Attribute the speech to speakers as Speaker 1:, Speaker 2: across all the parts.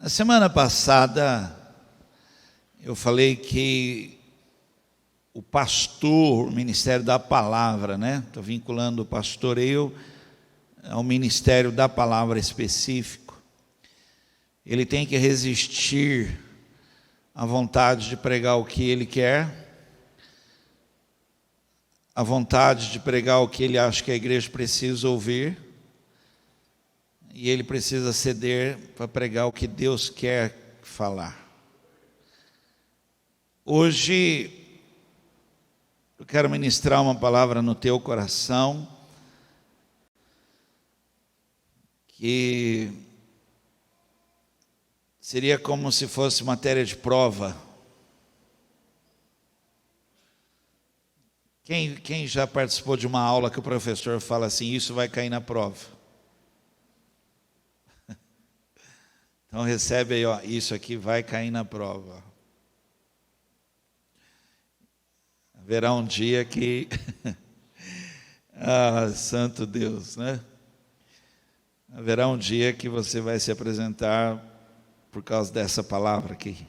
Speaker 1: Na semana passada, eu falei que o pastor, o ministério da palavra, estou vinculando o pastoreio ao ministério da palavra específico. Ele tem que resistir à vontade de pregar o que ele quer, à vontade de pregar o que ele acha que a igreja precisa ouvir, e ele precisa ceder para pregar o que Deus quer falar. Hoje eu quero ministrar uma palavra no teu coração que seria como se fosse matéria de prova. Quem já participou de uma aula que o professor fala assim, isso vai cair na prova? Então recebe aí, isso aqui vai cair na prova. Haverá um dia que, santo Deus, Haverá um dia que você vai se apresentar por causa dessa palavra aqui.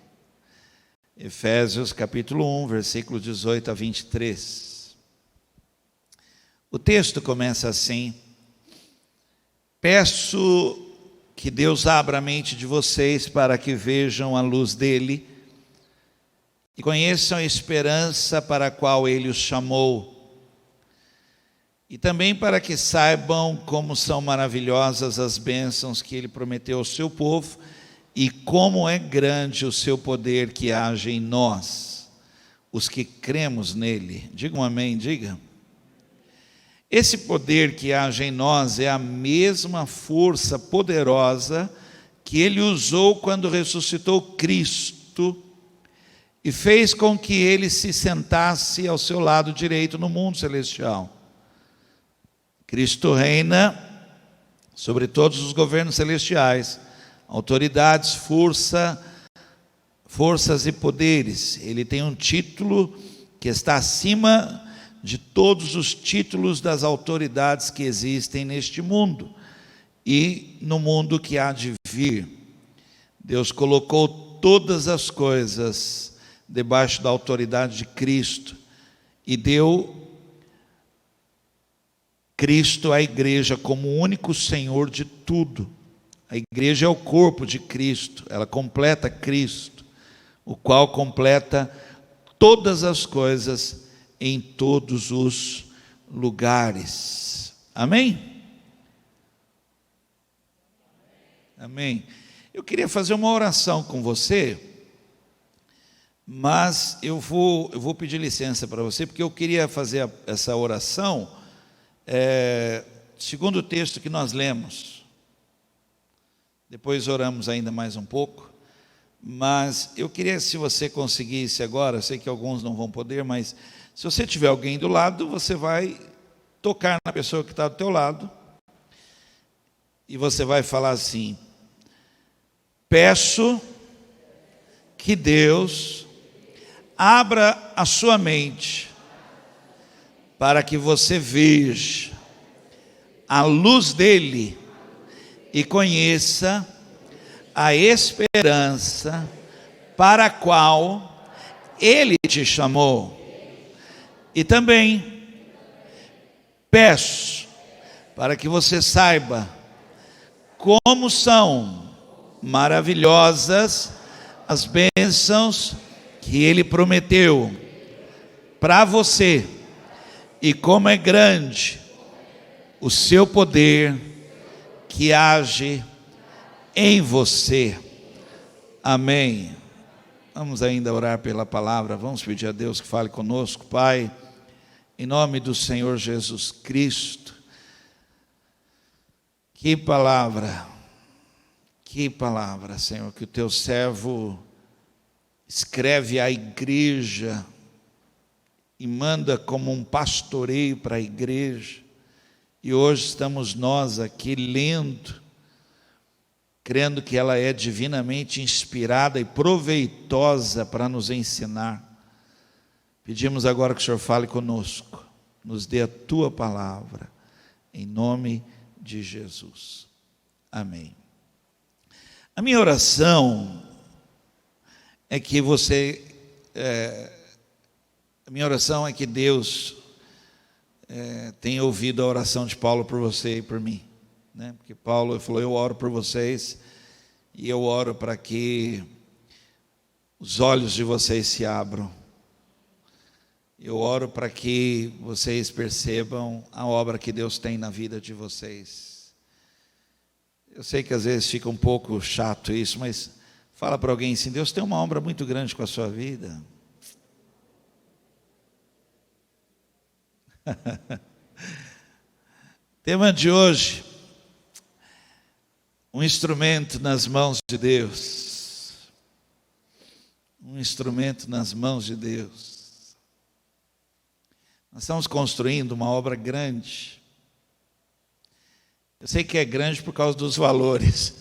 Speaker 1: Efésios capítulo 1, versículo 18 a 23. O texto começa assim: peço que Deus abra a mente de vocês para que vejam a luz dele e conheçam a esperança para a qual ele os chamou, e também para que saibam como são maravilhosas as bênçãos que ele prometeu ao seu povo e como é grande o seu poder que age em nós, os que cremos nele. Diga um amém, diga. Esse poder que age em nós é a mesma força poderosa que ele usou quando ressuscitou Cristo e fez com que ele se sentasse ao seu lado direito no mundo celestial. Cristo reina sobre todos os governos celestiais, autoridades, forças e poderes. Ele tem um título que está acima de todos os títulos das autoridades que existem neste mundo e no mundo que há de vir. Deus colocou todas as coisas debaixo da autoridade de Cristo e deu Cristo à igreja como o único Senhor de tudo. A igreja é o corpo de Cristo, ela completa Cristo, o qual completa todas as coisas em todos os lugares. Amém? Amém. Eu queria fazer uma oração com você, mas eu vou pedir licença para você, porque eu queria fazer essa oração segundo o texto que nós lemos. Depois oramos ainda mais um pouco, mas eu queria, se você conseguisse agora, eu sei que alguns não vão poder, mas se você tiver alguém do lado, você vai tocar na pessoa que está do teu lado e você vai falar assim: peço que Deus abra a sua mente para que você veja a luz dele e conheça a esperança para a qual ele te chamou. E também peço para que você saiba como são maravilhosas as bênçãos que ele prometeu para você e como é grande o seu poder que age em você. Amém. Vamos ainda orar pela palavra. Vamos pedir a Deus que fale conosco. Pai, em nome do Senhor Jesus Cristo, que palavra, Senhor, que o teu servo escreve à igreja e manda como um pastoreio para a igreja, e hoje estamos nós aqui lendo, crendo que ela é divinamente inspirada e proveitosa para nos ensinar. Pedimos agora que o Senhor fale conosco, nos dê a tua palavra, em nome de Jesus. Amém. A minha oração é que a minha oração é que Deus tenha ouvido a oração de Paulo por você e por mim, né? Porque Paulo falou: eu oro por vocês e eu oro para que os olhos de vocês se abram. Eu oro para que vocês percebam a obra que Deus tem na vida de vocês. Eu sei que às vezes fica um pouco chato isso, mas fala para alguém assim: Deus tem uma obra muito grande com a sua vida. Tema de hoje: um instrumento nas mãos de Deus. Um instrumento nas mãos de Deus. Nós estamos construindo uma obra grande. Eu sei que é grande por causa dos valores.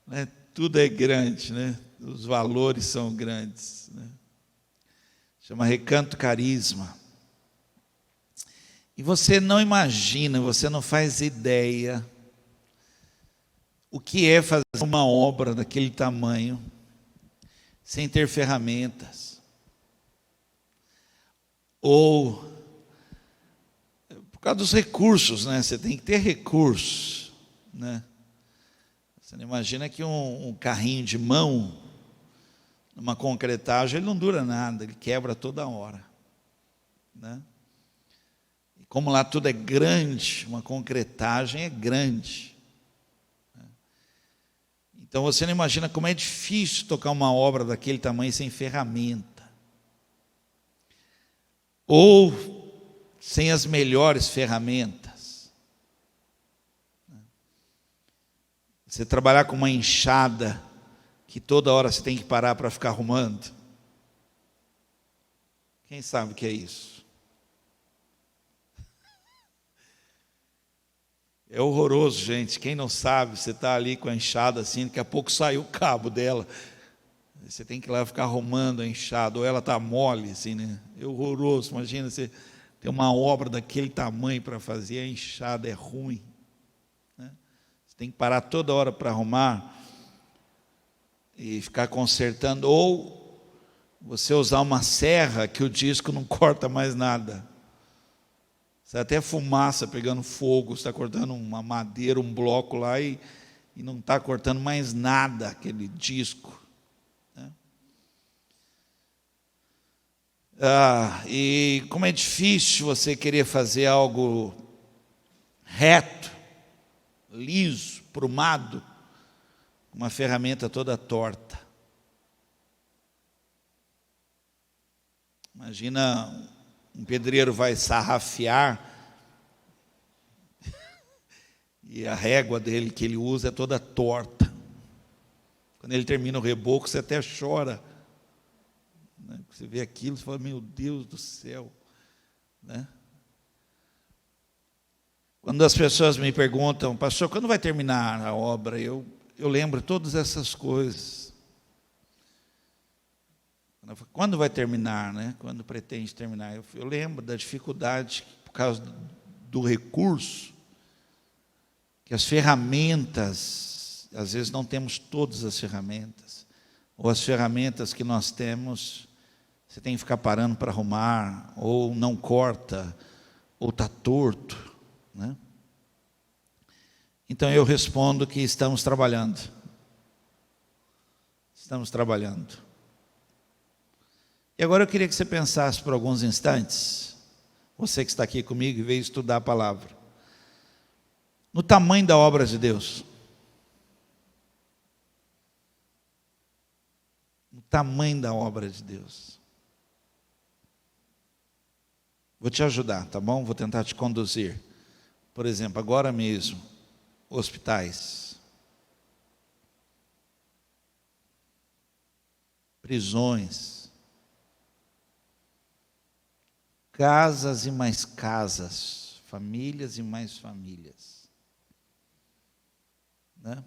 Speaker 1: Né? Tudo é grande, né? Os valores são grandes, né? Chama Recanto Carisma. E você não imagina, você não faz ideia o que é fazer uma obra daquele tamanho sem ter ferramentas. Ou por causa dos recursos, né? Você tem que ter recursos, né? Você não imagina que um carrinho de mão, numa concretagem, ele não dura nada, ele quebra toda hora, né? E como lá tudo é grande, uma concretagem é grande, né? Então você não imagina como é difícil tocar uma obra daquele tamanho sem ferramenta. Ou sem as melhores ferramentas. Você trabalhar com uma enxada que toda hora você tem que parar para ficar arrumando. Quem sabe o que é isso? É horroroso, gente. Quem não sabe, você está ali com a enxada assim, daqui a pouco sai o cabo dela. Você tem que ir lá ficar arrumando a enxada, ou ela está mole, assim, né? É horroroso. Imagina você ter uma obra daquele tamanho para fazer, a enxada é ruim, né? Você tem que parar toda hora para arrumar e ficar consertando, ou você usar uma serra que o disco não corta mais nada. Você até fumaça pegando fogo, você está cortando uma madeira, um bloco lá e não está cortando mais nada aquele disco. E como é difícil você querer fazer algo reto, liso, prumado, com uma ferramenta toda torta. Imagina um pedreiro vai sarrafiar e a régua dele que ele usa é toda torta. Quando ele termina o reboco, você até chora. Você vê aquilo e fala: meu Deus do céu, né? Quando as pessoas me perguntam: pastor, quando vai terminar a obra? Eu lembro todas essas coisas. Quando vai terminar, né? Quando pretende terminar? Eu lembro da dificuldade por causa do recurso, que as ferramentas, às vezes não temos todas as ferramentas, ou as ferramentas que nós temos, você tem que ficar parando para arrumar, ou não corta, ou está torto, né? Então eu respondo que estamos trabalhando. Estamos trabalhando. E agora eu queria que você pensasse por alguns instantes, você que está aqui comigo e veio estudar a palavra, no tamanho da obra de Deus. No tamanho da obra de Deus. Vou te ajudar, tá bom? Vou tentar te conduzir. Por exemplo, agora mesmo, hospitais, prisões, casas e mais casas, famílias e mais famílias, né?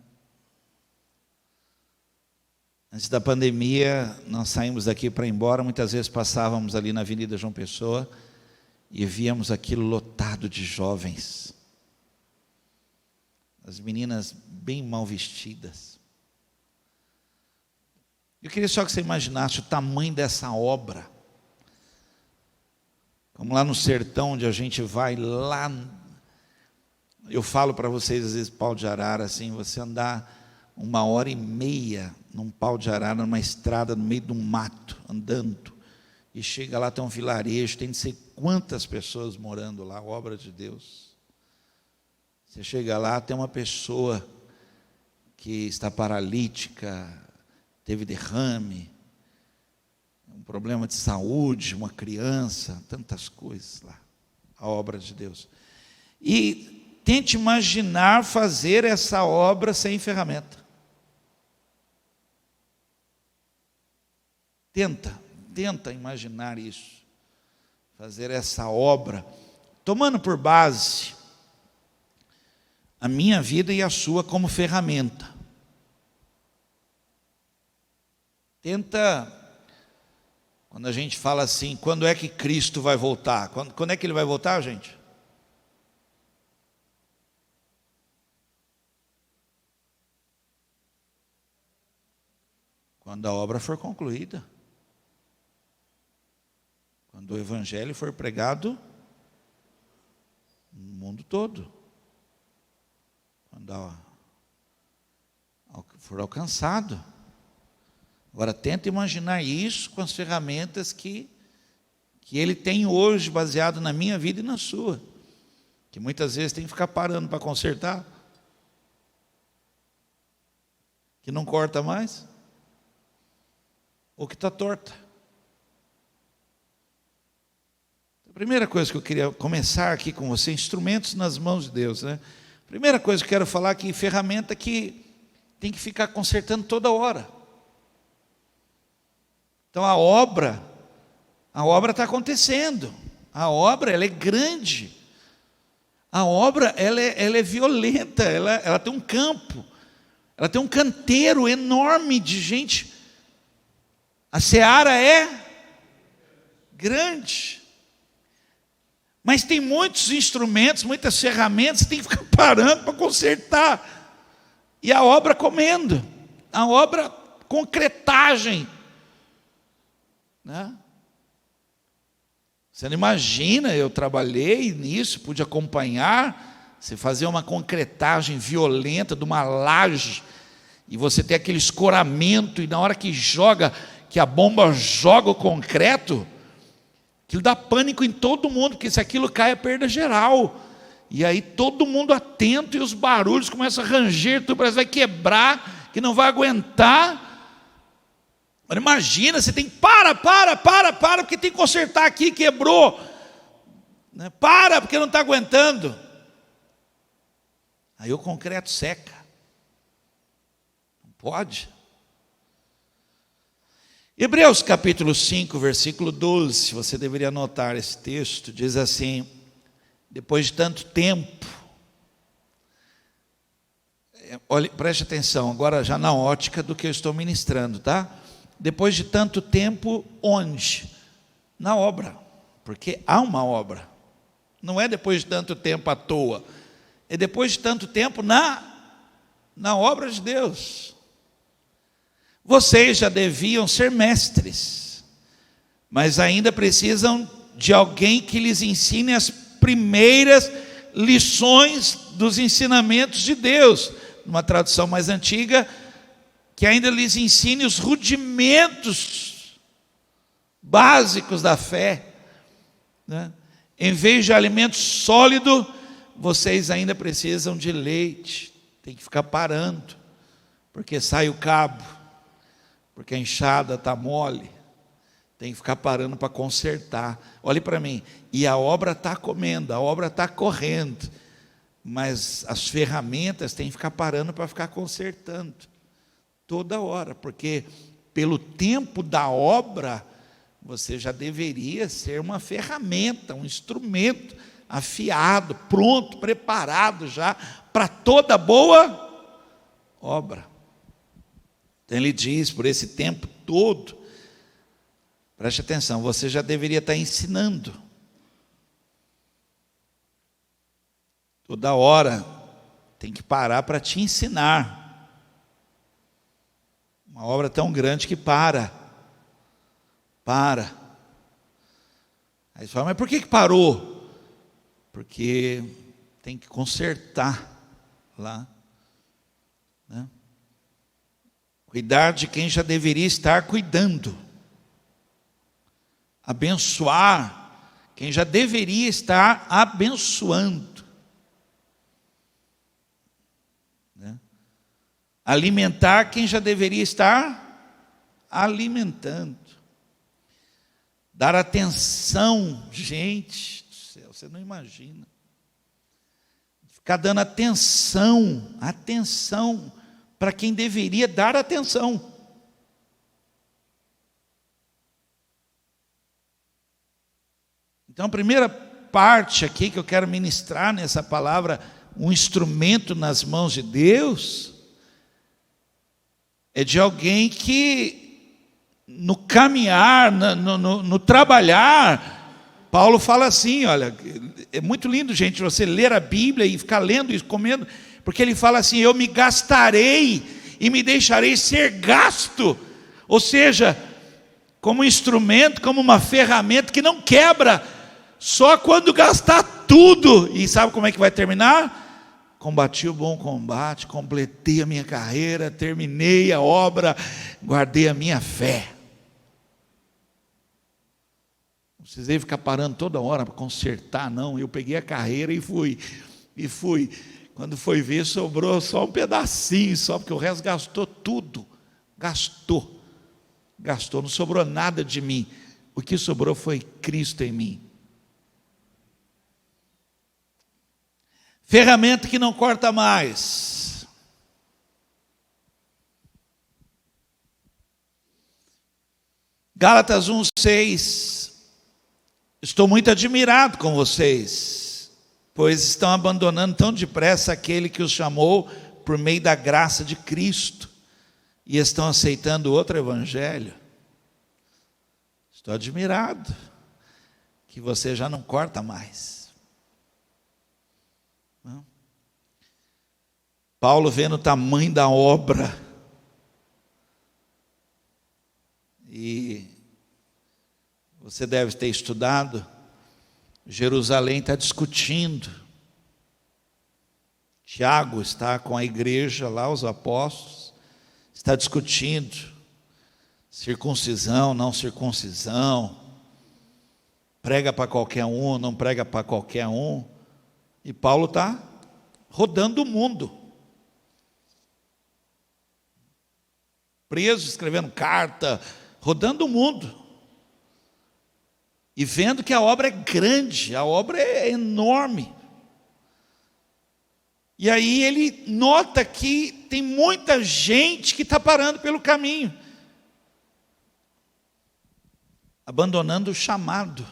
Speaker 1: Antes da pandemia, nós saímos daqui para ir embora, muitas vezes passávamos ali na Avenida João Pessoa e víamos aquilo lotado de jovens. as meninas bem mal vestidas. Eu queria só que você imaginasse o tamanho dessa obra. Como lá no sertão, onde a gente vai lá, eu falo para vocês às vezes, pau de arara, assim, você andar 1h30 num pau de arara, numa estrada no meio de um mato, andando, e chega lá, tem um vilarejo, tem não sei quantas pessoas morando lá, obra de Deus. Você chega lá, tem uma pessoa que está paralítica, teve derrame, um problema de saúde, uma criança, tantas coisas lá, a obra de Deus. E tente imaginar fazer essa obra sem ferramenta. Tenta imaginar isso, fazer essa obra, tomando por base a minha vida e a sua como ferramenta. Tenta, quando a gente fala assim, quando é que Cristo vai voltar? Quando é que Ele vai voltar, gente? Quando a obra for concluída. Quando o Evangelho for pregado no mundo todo. Quando for alcançado. Agora, tenta imaginar isso com as ferramentas que Ele tem hoje, baseado na minha vida e na sua. Que muitas vezes tem que ficar parando para consertar. Que não corta mais. Ou que está torta. A primeira coisa que eu queria começar aqui com você, instrumentos nas mãos de Deus, né? Primeira coisa que eu quero falar aqui, ferramenta que tem que ficar consertando toda hora. Então a obra está acontecendo. A obra, ela é grande. A obra, ela é violenta, ela tem um campo, ela tem um canteiro enorme de gente. A seara é grande. Mas tem muitos instrumentos, muitas ferramentas, tem que ficar parando para consertar. E a obra comendo, a obra concretagem. Né? Você não imagina, eu trabalhei nisso, pude acompanhar, você fazer uma concretagem violenta de uma laje, e você tem aquele escoramento, e na hora que a bomba joga o concreto, aquilo dá pânico em todo mundo, porque se aquilo cai é perda geral. E aí todo mundo atento, e os barulhos começam a ranger, tudo parece que vai quebrar, que não vai aguentar. Mas imagina, você tem que para, porque tem que consertar aqui, quebrou. Né? Para, porque não está aguentando. Aí o concreto seca. Não pode. Hebreus capítulo 5, versículo 12, você deveria anotar esse texto, diz assim: depois de tanto tempo, olhe, preste atenção, agora já na ótica do que eu estou ministrando, tá? Depois de tanto tempo, onde? Na obra, porque há uma obra, não é depois de tanto tempo à toa, é depois de tanto tempo na obra de Deus. Vocês já deviam ser mestres, mas ainda precisam de alguém que lhes ensine as primeiras lições dos ensinamentos de Deus. Numa tradução mais antiga, que ainda lhes ensine os rudimentos básicos da fé. Né? Em vez de alimento sólido, vocês ainda precisam de leite. Tem que ficar parando, porque sai o cabo. Porque a enxada está mole, tem que ficar parando para consertar. Olhe para mim, e a obra está comendo, a obra está correndo, mas as ferramentas têm que ficar parando para ficar consertando, toda hora, porque pelo tempo da obra, você já deveria ser uma ferramenta, um instrumento afiado, pronto, preparado já para toda boa obra. Então ele diz, por esse tempo todo, preste atenção, você já deveria estar ensinando. Toda hora tem que parar para te ensinar. Uma obra tão grande que para. Aí você fala, mas por que parou? Porque tem que consertar lá, né? Cuidar de quem já deveria estar cuidando. Abençoar quem já deveria estar abençoando, né? Alimentar quem já deveria estar alimentando. Dar atenção, gente do céu, você não imagina. Ficar dando atenção para quem deveria dar atenção. Então, a primeira parte aqui que eu quero ministrar nessa palavra, um instrumento nas mãos de Deus, é de alguém que, no caminhar, no trabalhar, Paulo fala assim, olha, é muito lindo, gente, você ler a Bíblia e ficar lendo e comendo, porque ele fala assim, eu me gastarei e me deixarei ser gasto, ou seja, como instrumento, como uma ferramenta que não quebra, só quando gastar tudo. E sabe como é que vai terminar? Combati o bom combate, completei a minha carreira, terminei a obra, guardei a minha fé. Não precisei ficar parando toda hora para consertar, não. Eu peguei a carreira e fui. Quando foi ver, sobrou só um pedacinho, só porque o resto gastou tudo. Gastou, não sobrou nada de mim. O que sobrou foi Cristo em mim. Ferramenta que não corta mais. Gálatas 1:6. Estou muito admirado com vocês, pois estão abandonando tão depressa aquele que os chamou por meio da graça de Cristo e estão aceitando outro evangelho. Estou admirado que você já não corta mais. Paulo vendo o tamanho da obra, e você deve ter estudado, Jerusalém está discutindo, Tiago está com a igreja lá, os apóstolos, está discutindo, circuncisão, não circuncisão, prega para qualquer um, não prega para qualquer um, e Paulo está rodando o mundo, preso, escrevendo carta, rodando o mundo, e vendo que a obra é grande, a obra é enorme. E aí ele nota que tem muita gente que está parando pelo caminho, abandonando o chamado,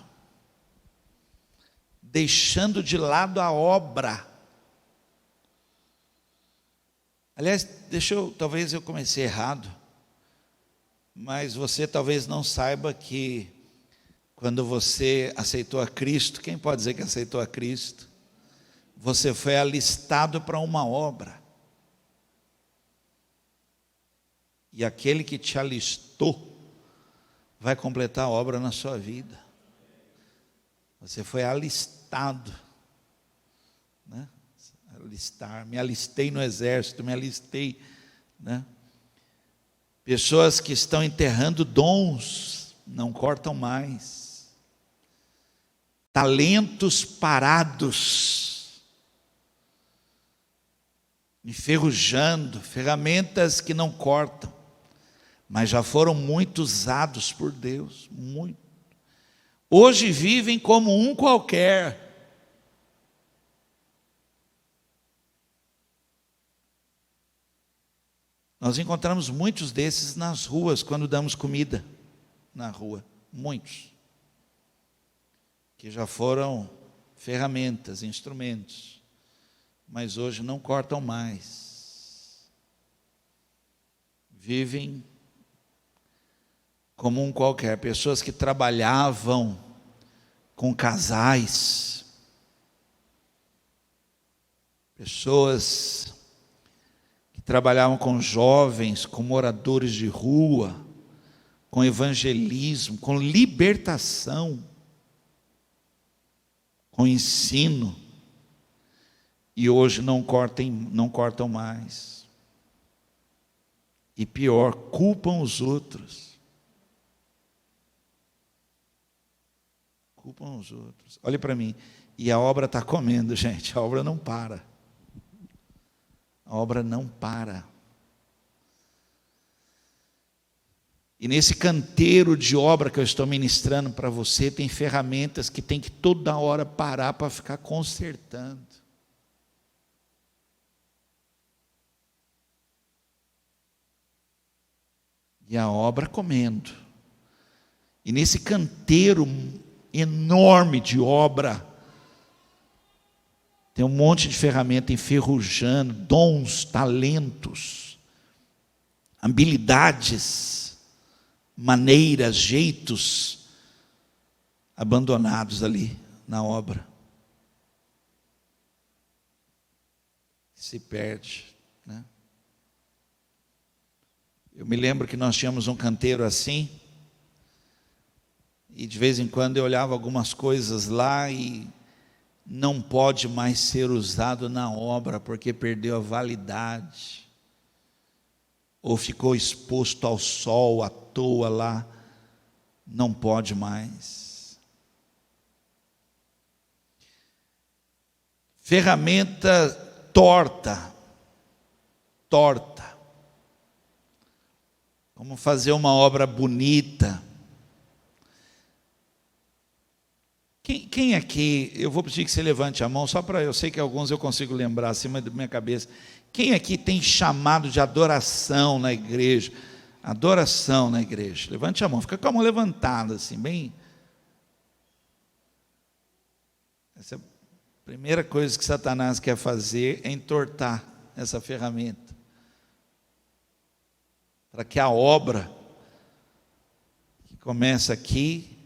Speaker 1: deixando de lado a obra. Aliás, talvez eu comecei errado, mas você talvez não saiba que quando você aceitou a Cristo, quem pode dizer que aceitou a Cristo? Você foi alistado para uma obra. E aquele que te alistou vai completar a obra na sua vida. Você foi alistado, né? Me alistei no exército, me alistei, né? Pessoas que estão enterrando dons, não cortam mais. Talentos parados, enferrujando, ferramentas que não cortam, mas já foram muito usados por Deus, muito. Hoje vivem como um qualquer. Nós encontramos muitos desses nas ruas, quando damos comida na rua, muitos, que já foram ferramentas, instrumentos, mas hoje não cortam mais, vivem como um qualquer. Pessoas que trabalhavam com casais, pessoas que trabalhavam com jovens, com moradores de rua, com evangelismo, com libertação, com ensino, e hoje não cortam mais. E pior, culpam os outros. Culpam os outros. Olhe para mim, e a obra está comendo, gente, a obra não para. A obra não para. E nesse canteiro de obra que eu estou ministrando para você, tem ferramentas que tem que toda hora parar para ficar consertando. E a obra comendo. E nesse canteiro enorme de obra, tem um monte de ferramenta enferrujando, dons, talentos, habilidades, maneiras, jeitos, abandonados ali na obra. Se perde, né? Eu me lembro que nós tínhamos um canteiro assim, e de vez em quando eu olhava algumas coisas lá e não pode mais ser usado na obra, porque perdeu a validade, ou ficou exposto ao sol à toa lá, não pode mais. Ferramenta torta. Como fazer uma obra bonita. Quem aqui, eu vou pedir que você levante a mão, só para, eu sei que alguns eu consigo lembrar, acima da minha cabeça. Quem aqui tem chamado de adoração na igreja? Adoração na igreja. Levante a mão, fica com a mão levantada, assim, bem. Essa é a primeira coisa que Satanás quer fazer, é entortar essa ferramenta. Para que a obra, que começa aqui,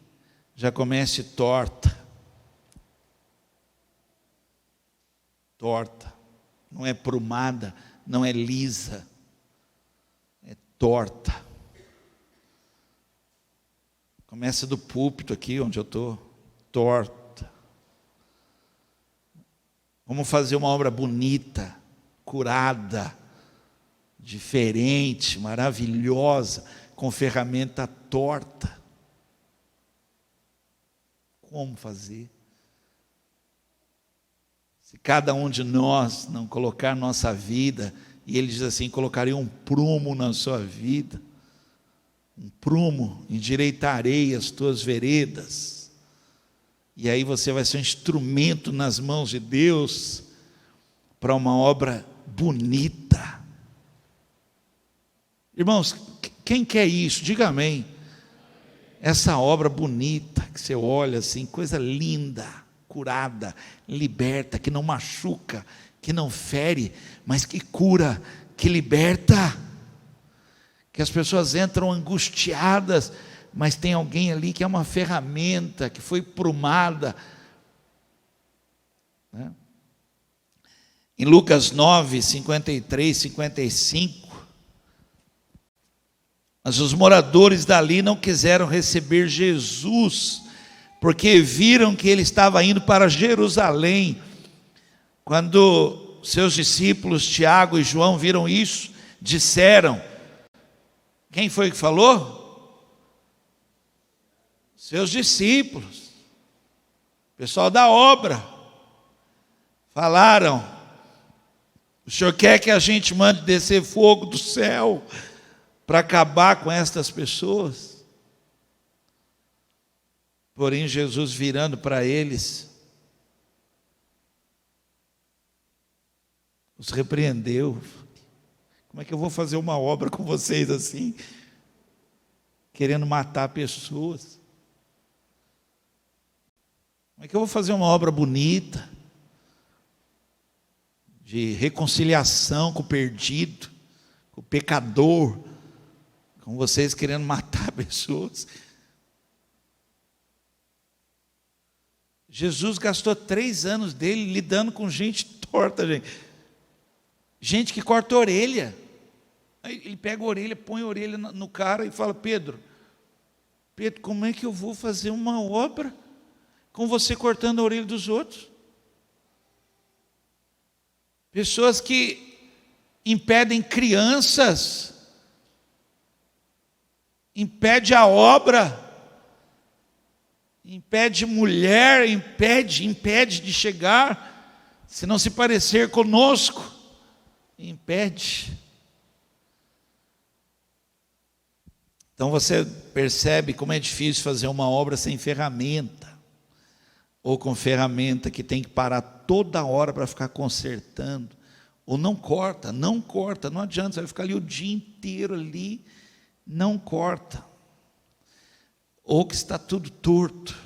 Speaker 1: já comece torta. Não é prumada, não é lisa, é torta. Começa do púlpito aqui onde eu estou, torta. Vamos fazer uma obra bonita, curada, diferente, maravilhosa, com ferramenta torta. Como fazer? Se cada um de nós não colocar nossa vida, e ele diz assim, colocarei um prumo na sua vida, um prumo, endireitarei as tuas veredas, e aí você vai ser um instrumento nas mãos de Deus, para uma obra bonita. Irmãos, quem quer isso? Diga amém. Essa obra bonita, que você olha assim, coisa linda, curada, liberta, que não machuca, que não fere, mas que cura, que liberta, que as pessoas entram angustiadas, mas tem alguém ali que é uma ferramenta, que foi prumada, né? Em Lucas 9, 53, 55, mas os moradores dali não quiseram receber Jesus, porque viram que ele estava indo para Jerusalém. Quando seus discípulos, Tiago e João, viram isso, disseram, quem foi que falou? Seus discípulos, pessoal da obra, falaram, o senhor quer que a gente mande descer fogo do céu, para acabar com estas pessoas? Porém, Jesus virando para eles, os repreendeu. Como é que eu vou fazer uma obra com vocês assim, querendo matar pessoas? Como é que eu vou fazer uma obra bonita, de reconciliação com o perdido, com o pecador, com vocês querendo matar pessoas? Jesus gastou 3 anos dele lidando com gente corta, gente. Gente que corta a orelha. Aí ele pega a orelha, põe a orelha no cara e fala: Pedro, como é que eu vou fazer uma obra com você cortando a orelha dos outros? Pessoas que impedem crianças, impede a obra, impede mulher, impede de chegar, se não se parecer conosco, impede. Então você percebe como é difícil fazer uma obra sem ferramenta, ou com ferramenta que tem que parar toda hora para ficar consertando, ou não corta, não adianta, você vai ficar ali o dia inteiro ali, não corta, ou que está tudo torto.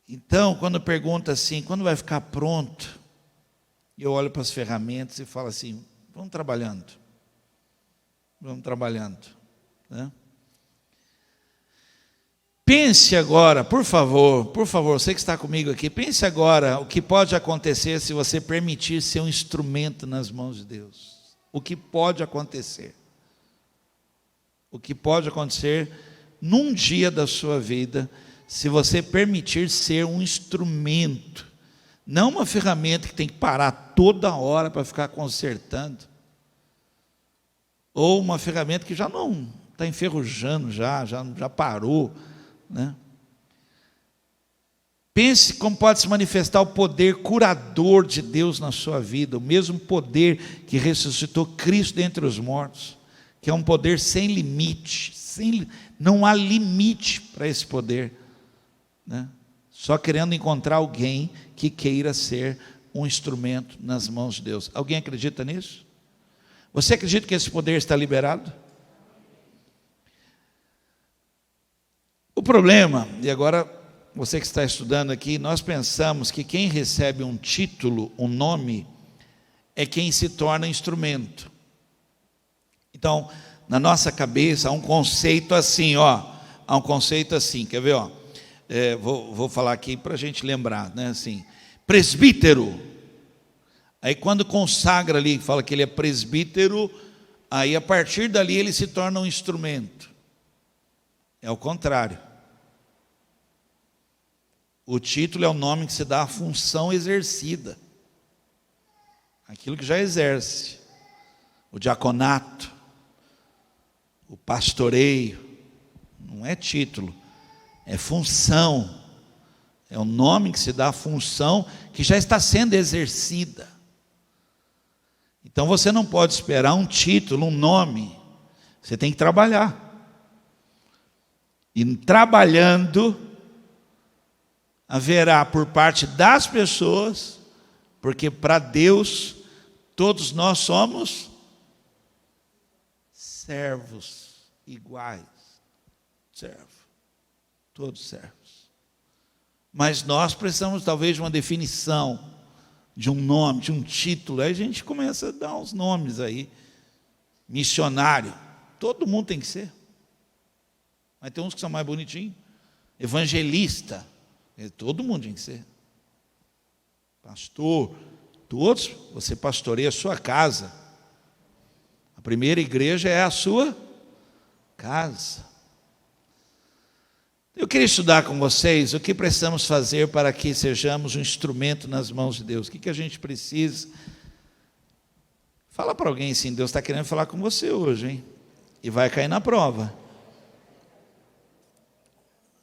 Speaker 1: Então, quando pergunta assim, quando vai ficar pronto? Eu olho para as ferramentas e falo assim: vamos trabalhando, né? Pense agora, por favor, você que está comigo aqui, pense agora o que pode acontecer se você permitir ser um instrumento nas mãos de Deus. O que pode acontecer? O que pode acontecer num dia da sua vida, se você permitir ser um instrumento, não uma ferramenta que tem que parar toda hora para ficar consertando, ou uma ferramenta que já não está enferrujando, já parou, né? Pense como pode se manifestar o poder curador de Deus na sua vida, o mesmo poder que ressuscitou Cristo dentre os mortos, que é um poder sem limite, não há limite para esse poder, né? Só querendo encontrar alguém que queira ser um instrumento nas mãos de Deus. Alguém acredita nisso? Você acredita que esse poder está liberado? O problema, e agora você que está estudando aqui, nós pensamos que quem recebe um título, um nome, é quem se torna instrumento. Então, na nossa cabeça há um conceito assim, quer ver? Vou falar aqui para a gente lembrar, né? Assim, presbítero. Aí quando consagra ali, fala que ele é presbítero, aí a partir dali ele se torna um instrumento. É o contrário. O título é o nome que se dá à função exercida, aquilo que já exerce, o diaconato, o pastoreio, não é título, é função, é o nome que se dá à função que já está sendo exercida. Então você não pode esperar um título, um nome, você tem que trabalhar. E trabalhando, haverá por parte das pessoas, porque para Deus, todos nós somos servos iguais, todos servos. Mas nós precisamos talvez de uma definição, de um nome, de um título. Aí a gente começa a dar uns nomes aí. Missionário, todo mundo tem que ser. Mas tem uns que são mais bonitinhos. Evangelista, todo mundo tem que ser. Pastor, todos, você pastoreia a sua casa. A primeira igreja é a sua casa. Eu queria estudar com vocês o que precisamos fazer para que sejamos um instrumento nas mãos de Deus. O que a gente precisa? Fala para alguém assim: Deus está querendo falar com você hoje, hein? E vai cair na prova.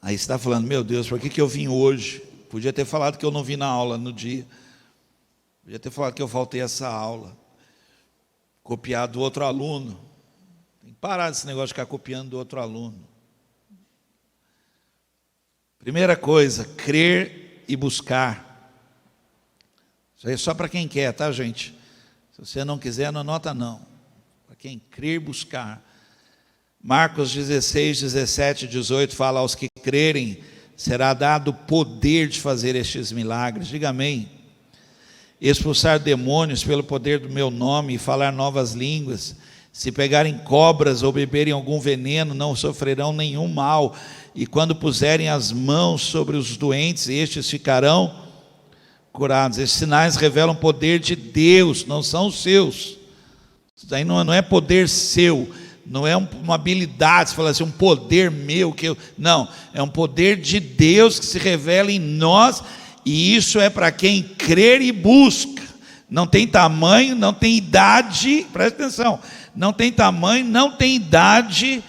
Speaker 1: Aí você está falando: meu Deus, por que eu vim hoje? Podia ter falado que eu não vim na aula no dia. Podia ter falado que eu faltei essa aula. Copiar do outro aluno. Tem que parar desse negócio de ficar copiando do outro aluno. Primeira coisa, crer e buscar. Isso aí é só para quem quer, tá, gente? Se você não quiser, não anota não. Para quem crer e buscar. Marcos 16, 17 e 18 fala: aos que crerem será dado o poder de fazer estes milagres. Diga amém. Expulsar demônios pelo poder do meu nome e falar novas línguas. Se pegarem cobras ou beberem algum veneno, não sofrerão nenhum mal. E quando puserem as mãos sobre os doentes, estes ficarão curados. Esses sinais revelam o poder de Deus, não são os seus. Isso daí não é poder seu, não é uma habilidade, você fala assim, um poder meu, não, é um poder de Deus que se revela em nós, e isso é para quem crer e busca. Não tem tamanho, não tem idade, presta atenção, não tem tamanho, não tem idade,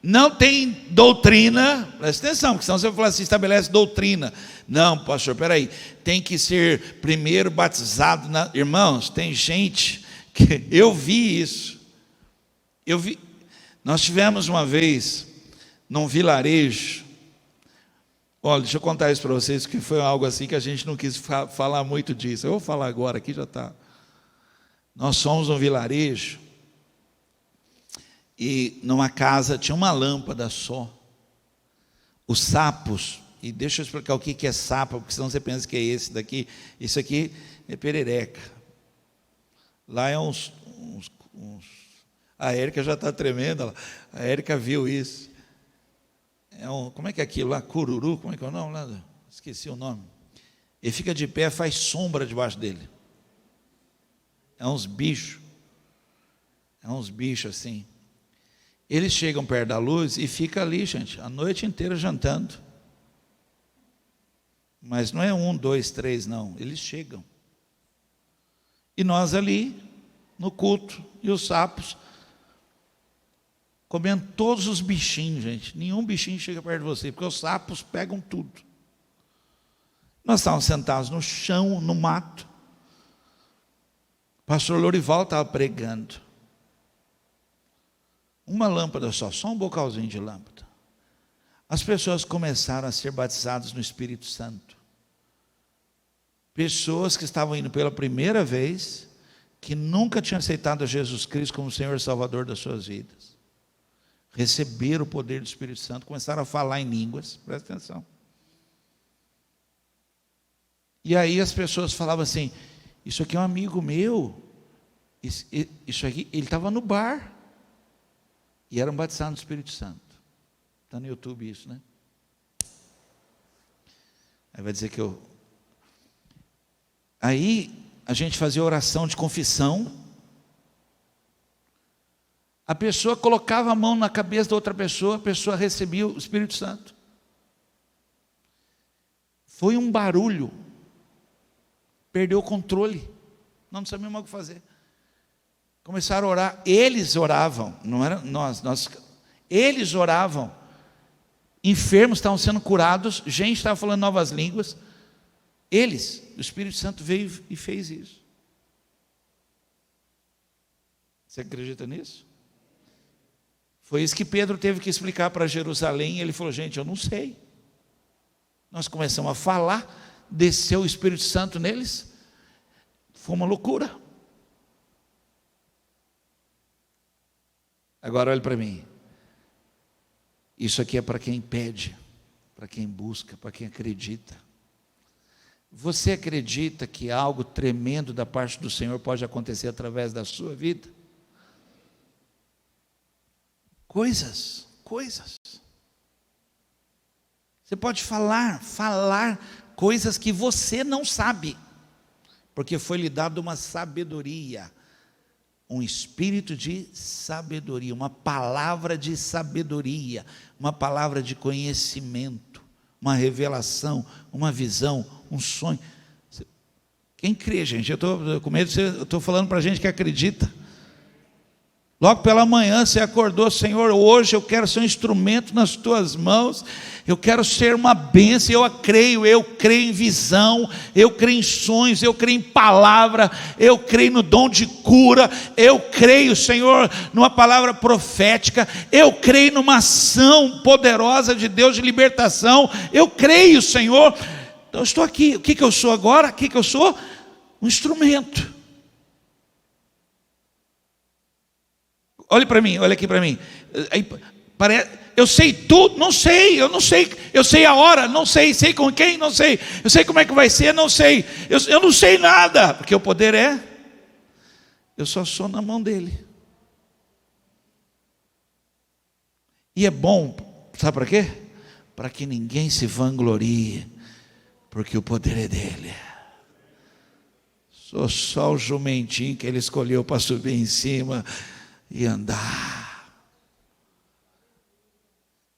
Speaker 1: não tem doutrina, presta atenção, porque senão você vai falar assim, estabelece doutrina. Não, pastor, peraí, tem que ser primeiro batizado, irmãos, tem gente que, eu vi isso, nós tivemos uma vez, num vilarejo, olha, deixa eu contar isso para vocês, que foi algo assim que a gente não quis falar muito disso, eu vou falar agora, aqui já está. Nós fomos num vilarejo, e numa casa tinha uma lâmpada só, os sapos, e deixa eu explicar o que é sapo, porque senão você pensa que é esse daqui, isso aqui é perereca, lá é a Érica já está tremenda, a Érica viu isso, como é que é aquilo lá, cururu, como é que é o nome lá? Esqueci o nome, ele fica de pé, faz sombra debaixo dele, é uns bichos assim, eles chegam perto da luz e fica ali, gente, a noite inteira jantando, mas não é 1, 2, 3 não, eles chegam, e nós ali, no culto, e os sapos, comendo todos os bichinhos, gente, nenhum bichinho chega perto de você, porque os sapos pegam tudo. Nós estávamos sentados no chão, no mato, o pastor Lorival estava pregando, uma lâmpada só um bocalzinho de lâmpada, as pessoas começaram a ser batizadas no Espírito Santo, pessoas que estavam indo pela primeira vez, que nunca tinham aceitado a Jesus Cristo como Senhor e Salvador das suas vidas, receberam o poder do Espírito Santo, começaram a falar em línguas, presta atenção, e aí as pessoas falavam assim, isso aqui é um amigo meu, isso aqui, ele estava no bar, e eram batizados no Espírito Santo, está no YouTube isso, né? Aí vai dizer que aí a gente fazia oração de confissão, a pessoa colocava a mão na cabeça da outra pessoa, a pessoa recebia o Espírito Santo, foi um barulho, perdeu o controle, não sabia mais o que fazer, começaram a orar, eles oravam, não era nós, eles oravam, enfermos estavam sendo curados, gente estava falando novas línguas, o Espírito Santo veio e fez isso. Você acredita nisso? Foi isso que Pedro teve que explicar para Jerusalém, ele falou, gente, eu não sei, nós começamos a falar, desceu o Espírito Santo neles, foi uma loucura. Agora olhe para mim, isso aqui é para quem pede, para quem busca, para quem acredita. Você acredita que algo tremendo da parte do Senhor pode acontecer através da sua vida? Coisas. Você pode falar coisas que você não sabe, porque foi lhe dado uma sabedoria, um espírito de sabedoria, uma palavra de sabedoria, uma palavra de conhecimento, uma revelação, uma visão, um sonho. Quem crê, gente? Eu estou com medo, eu estou falando para a gente que acredita. Logo pela manhã você acordou, Senhor, hoje eu quero ser um instrumento nas tuas mãos, eu quero ser uma bênção, eu creio em visão, eu creio em sonhos, eu creio em palavra, eu creio no dom de cura, eu creio, Senhor, numa palavra profética, eu creio numa ação poderosa de Deus de libertação, eu creio, Senhor. Então eu estou aqui, o que eu sou agora? O que eu sou? Um instrumento. Olhe para mim, olha aqui para mim. Eu sei tudo, não sei, eu sei a hora, não sei com quem, não sei, eu sei como é que vai ser, não sei, eu não sei nada, porque o poder eu só sou na mão dele. E é bom, sabe para quê? Para que ninguém se vanglorie, porque o poder é dele. Sou só o jumentinho que ele escolheu para subir em cima e andar.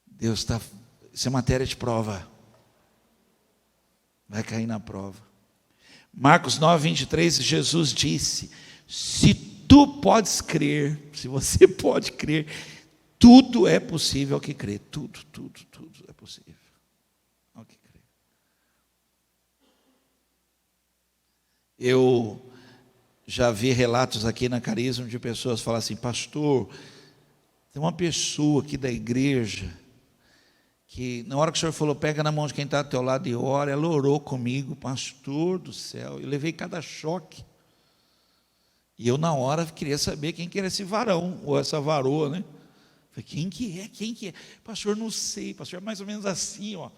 Speaker 1: Deus está... Isso é matéria de prova. Vai cair na prova. Marcos 9, 23, Jesus disse: se tu podes crer, se você pode crer, tudo é possível ao que crê. Tudo é possível ao que crê. Eu já vi relatos aqui na Carisma de pessoas falarem assim: pastor, tem uma pessoa aqui da igreja que na hora que o senhor falou, pega na mão de quem está do teu lado e ora, ela orou comigo, pastor do céu, eu levei cada choque. E eu na hora queria saber quem que era esse varão, ou essa varoa, né? Falei, quem que é? Pastor, não sei, pastor, é mais ou menos assim, ó.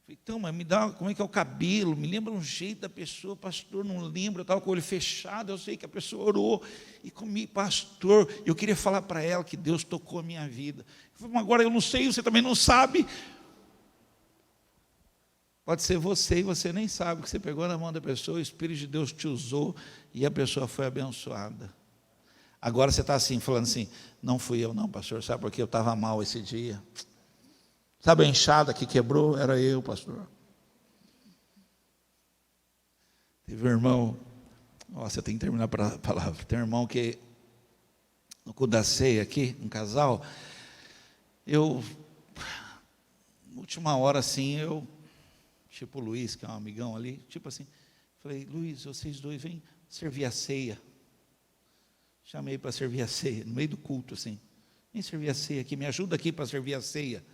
Speaker 1: Falei, então, mas me dá, como é que é o cabelo? Me lembra um jeito da pessoa, pastor, não lembro, eu estava com o olho fechado, eu sei que a pessoa orou, e comigo, pastor, eu queria falar para ela que Deus tocou a minha vida. Eu falei, mas agora eu não sei, você também não sabe. Pode ser você e você nem sabe, que você pegou na mão da pessoa, o Espírito de Deus te usou, e a pessoa foi abençoada. Agora você está assim, falando assim, não fui eu não, pastor, sabe por que eu estava mal esse dia? Sabe a enxada que quebrou? Era eu, pastor. Teve um irmão, você tem que terminar a palavra. Tem um irmão que, no culto da ceia aqui, um casal, na última hora assim, tipo o Luiz, que é um amigão ali, tipo assim, falei, Luiz, vocês dois vêm servir a ceia. Chamei para servir a ceia, no meio do culto assim. Vem servir a ceia aqui, me ajuda aqui para servir a ceia.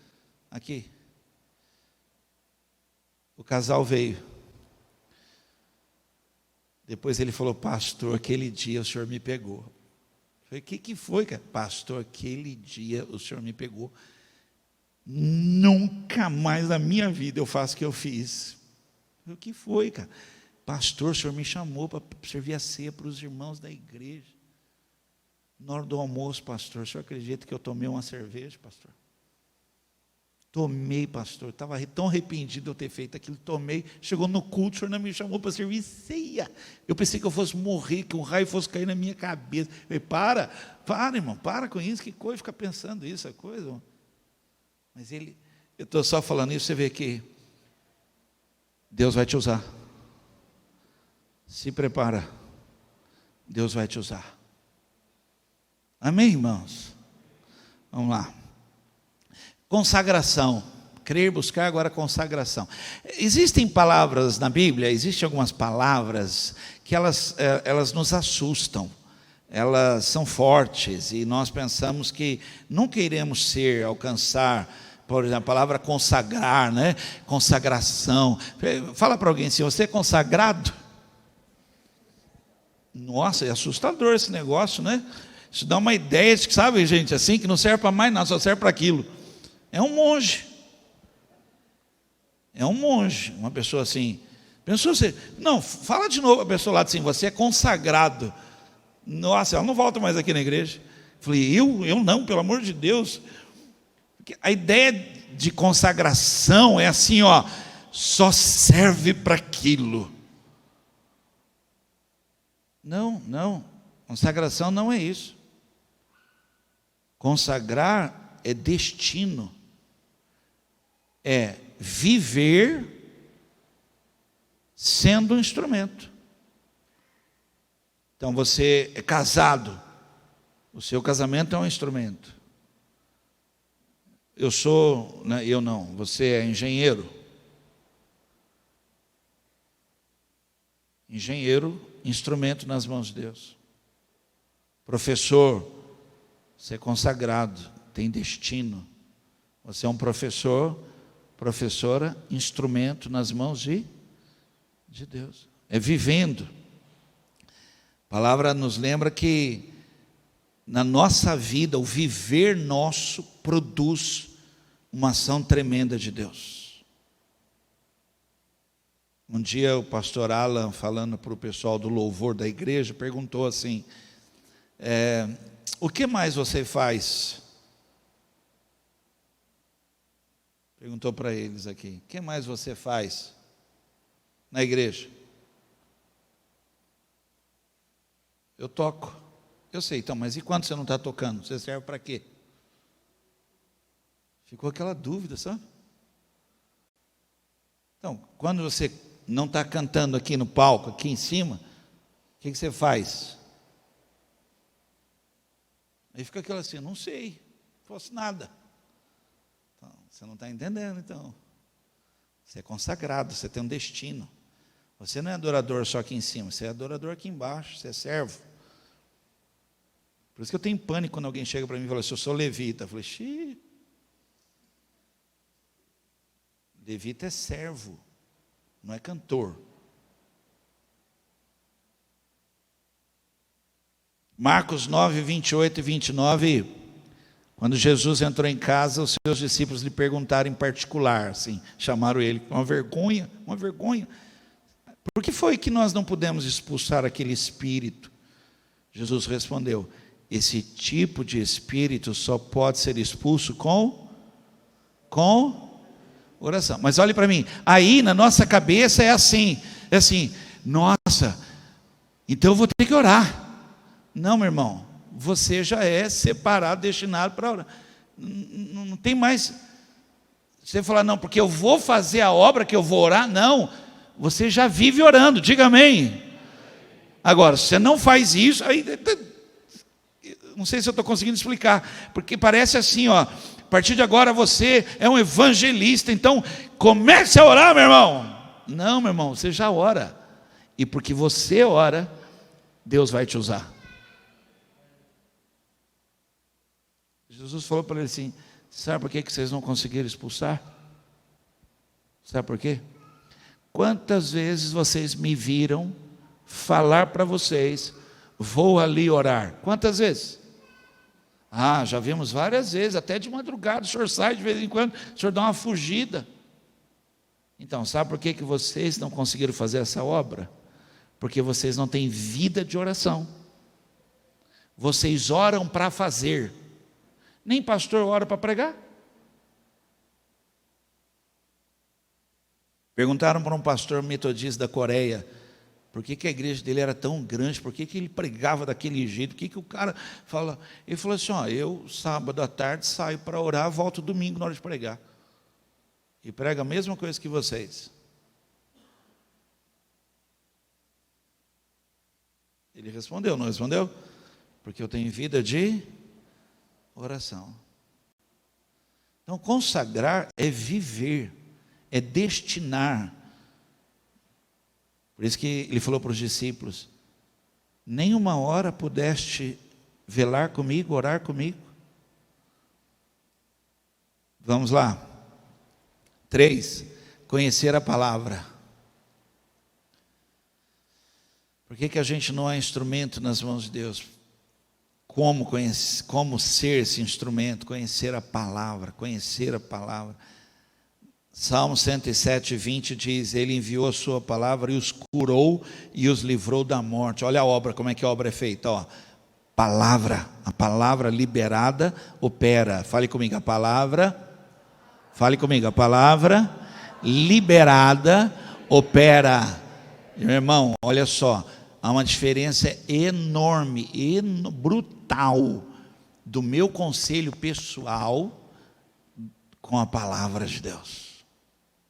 Speaker 1: Aqui. O casal veio. Depois ele falou, pastor, aquele dia o senhor me pegou. Eu falei, o que foi, cara? Pastor, aquele dia o senhor me pegou. Nunca mais na minha vida eu faço o que eu fiz. Eu falei, o que foi, cara? Pastor, o senhor me chamou para servir a ceia para os irmãos da igreja. Na hora do almoço, pastor, o senhor acredita que eu tomei uma cerveja, pastor? Tomei, pastor, estava tão arrependido de eu ter feito aquilo, tomei, chegou no culto, o senhor não me chamou para servir ceia. Eu pensei que eu fosse morrer, que um raio fosse cair na minha cabeça. Eu falei, para, irmão, para com isso, que coisa, fica pensando isso, é coisa. Irmão. Mas eu estou só falando isso, você vê que Deus vai te usar. Se prepara, Deus vai te usar. Amém, irmãos? Vamos lá. Consagração, crer, buscar, agora consagração. Existem palavras na Bíblia, existem algumas palavras que elas nos assustam, elas são fortes e nós pensamos que nunca iremos alcançar, por exemplo, a palavra consagrar, né? Consagração. Fala para alguém assim, você é consagrado? Nossa, é assustador esse negócio, né? Isso dá uma ideia de que, sabe, gente, assim, que não serve para mais nada, só serve para aquilo. É um monge. É um monge. Uma pessoa assim. Pensou assim, não, fala de novo a pessoa lá assim, você é consagrado. Nossa, ela não volta mais aqui na igreja. Falei, eu não, pelo amor de Deus. Porque a ideia de consagração é assim, ó, só serve para aquilo. Não. Consagração não é isso. Consagrar é destino. É viver sendo um instrumento. Então você é casado, o seu casamento é um instrumento. Eu não, você é engenheiro. Engenheiro, instrumento nas mãos de Deus. Professor, você é consagrado, tem destino. Você é um professor, professora, instrumento nas mãos de Deus. É vivendo. A palavra nos lembra que na nossa vida, o viver nosso produz uma ação tremenda de Deus. Um dia o pastor Alan, falando para o pessoal do louvor da igreja, perguntou assim, o que mais você faz? Perguntou para eles aqui, o que mais você faz? na igreja? Eu toco. Eu sei, então, mas e quando você não está tocando? Você serve para quê? Ficou aquela dúvida, sabe? Então, quando você não está cantando aqui no palco, aqui em cima, o que você faz? Aí fica aquela assim, não sei, não faço nada. Então, você não está entendendo, então. Você é consagrado, você tem um destino. Você não é adorador só aqui em cima, você é adorador aqui embaixo, você é servo. Por isso que eu tenho pânico quando alguém chega para mim e fala assim, eu sou levita. Eu falei, xiii. Levita é servo, não é cantor. Marcos 9, 28 e 29, quando Jesus entrou em casa, os seus discípulos lhe perguntaram em particular, assim, chamaram ele, uma vergonha. Por que foi que nós não pudemos expulsar aquele espírito? Jesus respondeu, esse tipo de espírito só pode ser expulso com oração. Mas olhe para mim, aí na nossa cabeça é assim, nossa, então eu vou ter que orar. Não, meu irmão, você já é separado, destinado para orar. Não tem mais, você falar, não, porque eu vou fazer a obra que eu vou orar, não, você já vive orando, diga amém. Agora, se você não faz isso, aí, não sei se eu estou conseguindo explicar, porque parece assim, ó, a partir de agora você é um evangelista, então comece a orar, meu irmão. Não, meu irmão, você já ora, e porque você ora, Deus vai te usar. Jesus falou para ele assim, sabe por que vocês não conseguiram expulsar? Sabe por quê? Quantas vezes vocês me viram falar para vocês, vou ali orar? Quantas vezes? Ah, já vimos várias vezes, até de madrugada, o senhor sai de vez em quando, o senhor dá uma fugida. Então, sabe por que vocês não conseguiram fazer essa obra? Porque vocês não têm vida de oração. Vocês oram para fazer, nem pastor ora para pregar. Perguntaram para um pastor metodista da Coreia, por que a igreja dele era tão grande, por que ele pregava daquele jeito, por que o cara fala, ele falou assim, ó, eu sábado à tarde saio para orar, volto domingo na hora de pregar, e prega a mesma coisa que vocês. Ele respondeu, não respondeu? Porque eu tenho vida de oração. Então consagrar é viver, é destinar. Por isso que ele falou para os discípulos, nem uma hora pudeste velar comigo, orar comigo. Vamos lá. 3, conhecer a palavra. Por que a gente não é instrumento nas mãos de Deus? Como ser esse instrumento? Conhecer a palavra, conhecer a palavra. Salmo 107, 20 diz, ele enviou a sua palavra e os curou e os livrou da morte. Olha a obra, como é que a obra é feita, ó. Palavra, a palavra liberada opera. Fale comigo, a palavra liberada opera. Meu irmão, olha só, há uma diferença enorme, brutal, do meu conselho pessoal com a palavra de Deus.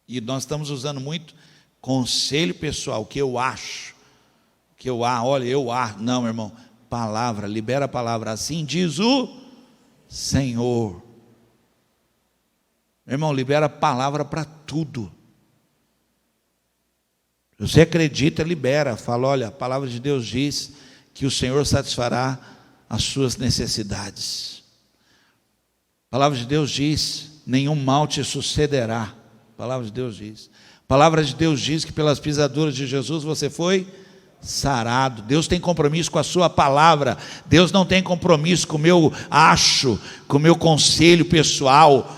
Speaker 1: E nós estamos usando muito conselho pessoal, o que eu acho, olha, eu acho. Não, meu irmão, palavra, libera a palavra, assim diz o Senhor. Meu irmão, libera a palavra para tudo. Você acredita, libera, fala, olha, a palavra de Deus diz que o Senhor satisfará as suas necessidades. A palavra de Deus diz, nenhum mal te sucederá. A palavra de Deus diz. A palavra de Deus diz que pelas pisaduras de Jesus você foi sarado. Deus tem compromisso com a sua palavra. Deus não tem compromisso com o meu acho, com o meu conselho pessoal.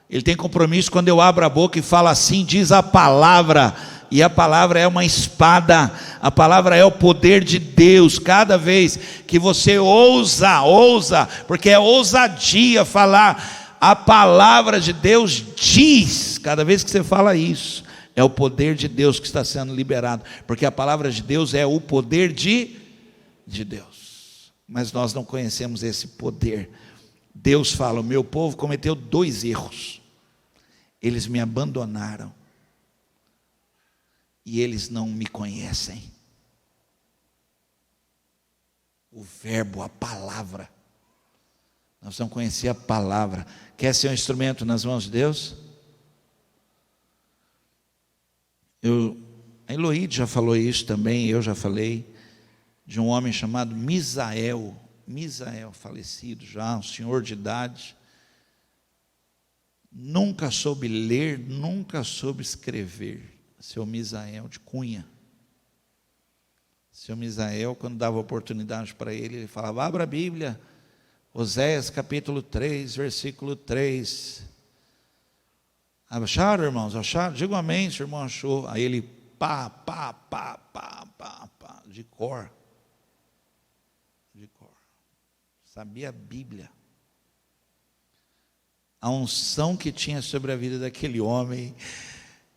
Speaker 1: Ele tem compromisso quando eu abro a boca e falo assim, diz a palavra. E a palavra é uma espada, a palavra é o poder de Deus. Cada vez que você ousa, porque é ousadia falar, a palavra de Deus diz, cada vez que você fala isso, É o poder de Deus que está sendo liberado, porque a palavra de Deus é o poder de Deus. Mas nós não conhecemos esse poder. Deus fala: o meu povo cometeu 2 erros. Eles me abandonaram e eles não me conhecem. O verbo, a palavra. Nós vamos conhecer a palavra. Quer ser um instrumento nas mãos de Deus? A Eloíde já falou isso também, eu já falei, de um homem chamado Misael, falecido já, um senhor de idade, nunca soube ler, nunca soube escrever, seu Misael de Cunha. Seu Misael, quando dava oportunidade para ele falava: abra a Bíblia, Oséias capítulo 3, versículo 3. Acharam, irmãos? Acharam? Diga amém se o irmão achou. Aí ele, pá, de cor. Sabia a Bíblia. A unção que tinha sobre a vida daquele homem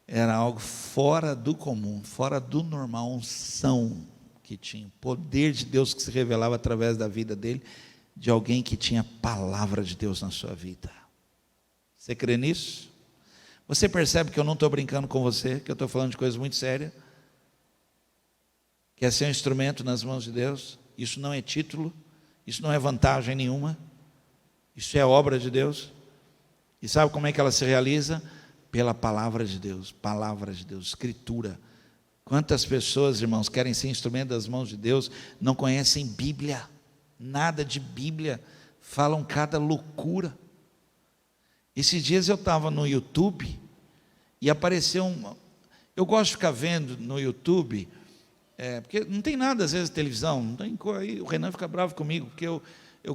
Speaker 1: era algo fora do comum, fora do normal. A unção que tinha, o poder de Deus que se revelava através da vida dele, de alguém que tinha a palavra de Deus na sua vida. Você crê nisso? Você percebe que eu não estou brincando com você, que eu estou falando de coisa muito séria? Quer ser um instrumento nas mãos de Deus? Isso não é título, isso não é vantagem nenhuma, isso é obra de Deus. E sabe como é que ela se realiza? Pela palavra de Deus, Escritura. Quantas pessoas, irmãos, querem ser instrumento das mãos de Deus, não conhecem Bíblia, nada de Bíblia, falam cada loucura. Esses dias eu estava no YouTube e apareceu eu gosto de ficar vendo no YouTube, porque não tem nada às vezes televisão, não tem cor, aí o Renan fica bravo comigo, porque eu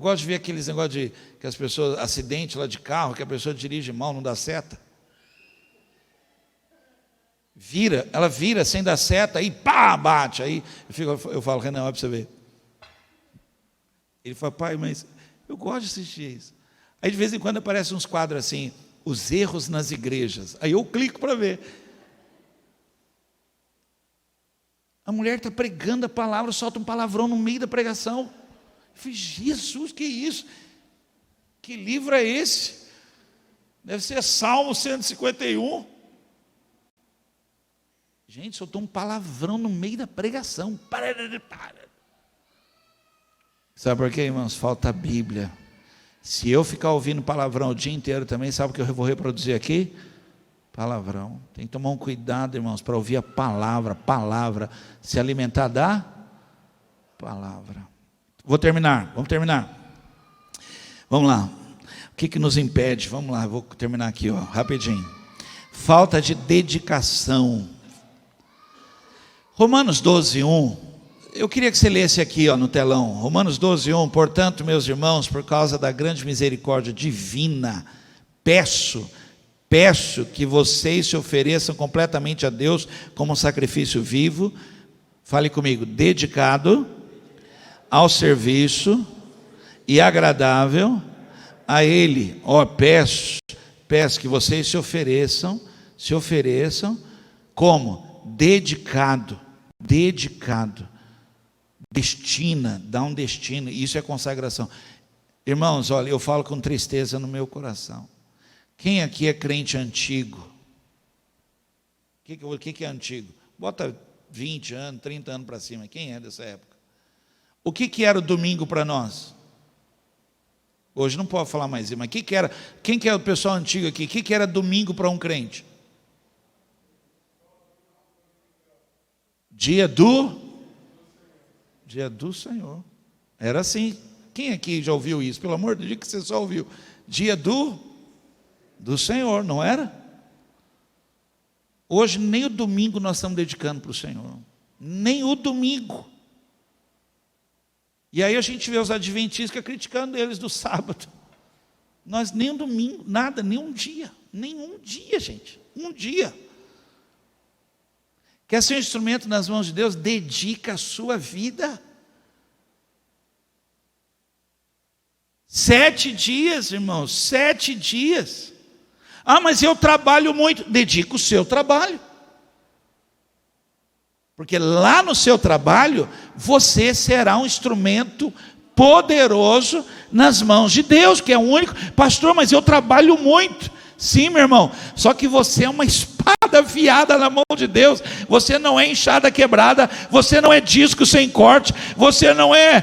Speaker 1: gosto de ver aqueles negócios de que as pessoas, acidente lá de carro, que a pessoa dirige mal, não dá seta. Ela vira sem dar seta, aí pá, bate. Aí eu falo: Renan, olha para você ver. Ele fala: pai, mas eu gosto de assistir isso. Aí de vez em quando aparecem uns quadros assim, os erros nas igrejas. Aí eu clico para ver. A mulher está pregando a palavra, solta um palavrão no meio da pregação. Eu falei: Jesus, que isso? Que livro é esse? Deve ser Salmo 151. Gente, soltou um palavrão no meio da pregação. Sabe por quê, irmãos? Falta a Bíblia. Se eu ficar ouvindo palavrão o dia inteiro também, sabe o que eu vou reproduzir aqui? Palavrão. Tem que tomar um cuidado, irmãos, para ouvir a palavra, se alimentar da palavra. Vamos terminar. Vamos lá. O que nos impede? Vamos lá, vou terminar aqui, rapidinho. Falta de dedicação. Romanos 12:1. Eu queria que você lesse aqui no telão, Romanos 12:1, portanto, meus irmãos, por causa da grande misericórdia divina, peço que vocês se ofereçam completamente a Deus como um sacrifício vivo, fale comigo, dedicado ao serviço e agradável a Ele. Peço que vocês se ofereçam como? Dedicado, dá um destino, isso é consagração. Irmãos, olha, eu falo com tristeza no meu coração. Quem aqui é crente antigo? O que é antigo? Bota 20 anos, 30 anos para cima. Quem é dessa época? O que era o domingo para nós? Hoje não pode falar mais isso, mas quem que é o pessoal antigo aqui? O que era domingo para um crente? Dia do Senhor. Era assim. Quem aqui já ouviu isso? Pelo amor de Deus, que você só ouviu. Dia do Senhor, não era? Hoje nem o domingo nós estamos dedicando para o Senhor. Nem o domingo. E aí a gente vê os adventistas criticando eles do sábado. Nós nem o domingo, nada, nem um dia, gente. Um dia. Quer ser um instrumento nas mãos de Deus? Dedica a sua vida. 7 dias, irmãos, 7 dias. Ah, mas eu trabalho muito. Dedica o seu trabalho. Porque lá no seu trabalho, você será um instrumento poderoso nas mãos de Deus, que é o único. Pastor, mas eu trabalho muito. Sim, meu irmão, só que você é uma espada afiada na mão de Deus. Você não é enxada quebrada, você não é disco sem corte, você não é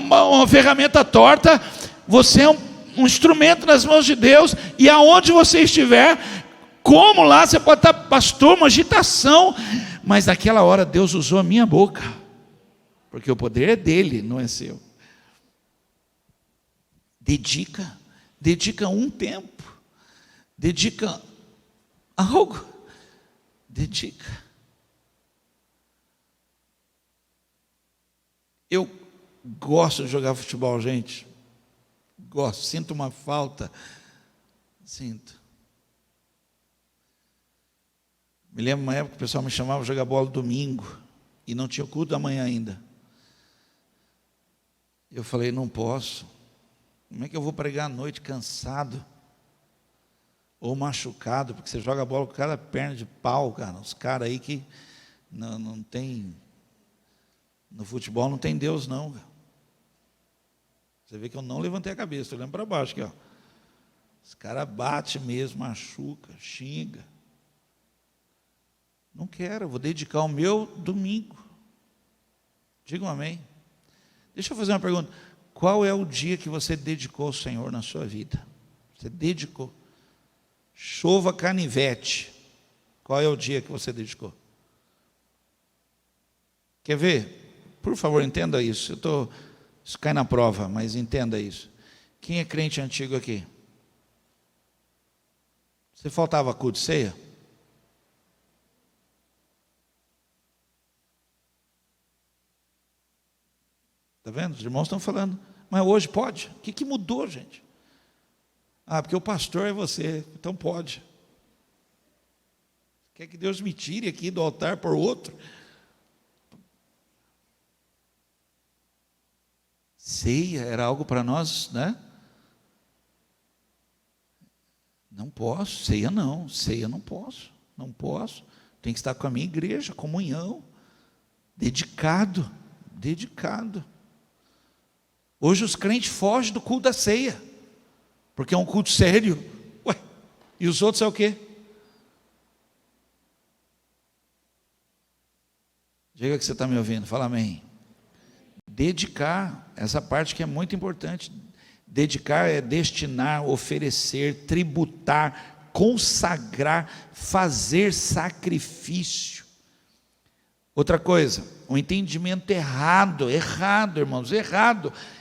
Speaker 1: uma ferramenta torta. Você é um instrumento nas mãos de Deus. E aonde você estiver, como lá, você pode estar, pastor, uma agitação, mas naquela hora Deus usou a minha boca, porque o poder é dele, não é seu. Dedica um tempo, dedica algo, dedica. Eu gosto de jogar futebol, gente, gosto, sinto uma falta, sinto. Me lembro uma época que o pessoal me chamava para jogar bola domingo, e não tinha culto da manhã ainda. Eu falei, não posso. Como é que eu vou pregar à noite cansado? Ou machucado, porque você joga bola com cada perna de pau, cara. Os caras aí que não tem, no futebol não tem Deus não, cara. Você vê que eu não levantei a cabeça, estou olhando para baixo aqui, ó. Os caras batem mesmo, machuca, xinga. Não quero, eu vou dedicar o meu domingo. Diga um amém. Deixa eu fazer uma pergunta. Qual é o dia que você dedicou ao Senhor na sua vida? Você dedicou. Chova canivete. Qual é o dia que você dedicou? Quer ver? Por favor, entenda isso. Isso cai na prova, mas entenda isso. Quem é crente antigo aqui? Você faltava culto de ceia? Está vendo? Os irmãos estão falando, mas hoje pode? O que mudou, gente? Ah, porque o pastor é você, então pode. Quer que Deus me tire aqui do altar por outro? Ceia era algo para nós, né? Não posso, ceia não posso, não posso. Tem que estar com a minha igreja, comunhão, dedicado. Hoje os crentes fogem do culto da ceia, porque é um culto sério. Ué, e os outros é o quê? Diga que você está me ouvindo, fala amém. Dedicar, essa parte que é muito importante. Dedicar é destinar, oferecer, tributar, consagrar, fazer sacrifício. Outra coisa, um entendimento errado, irmãos,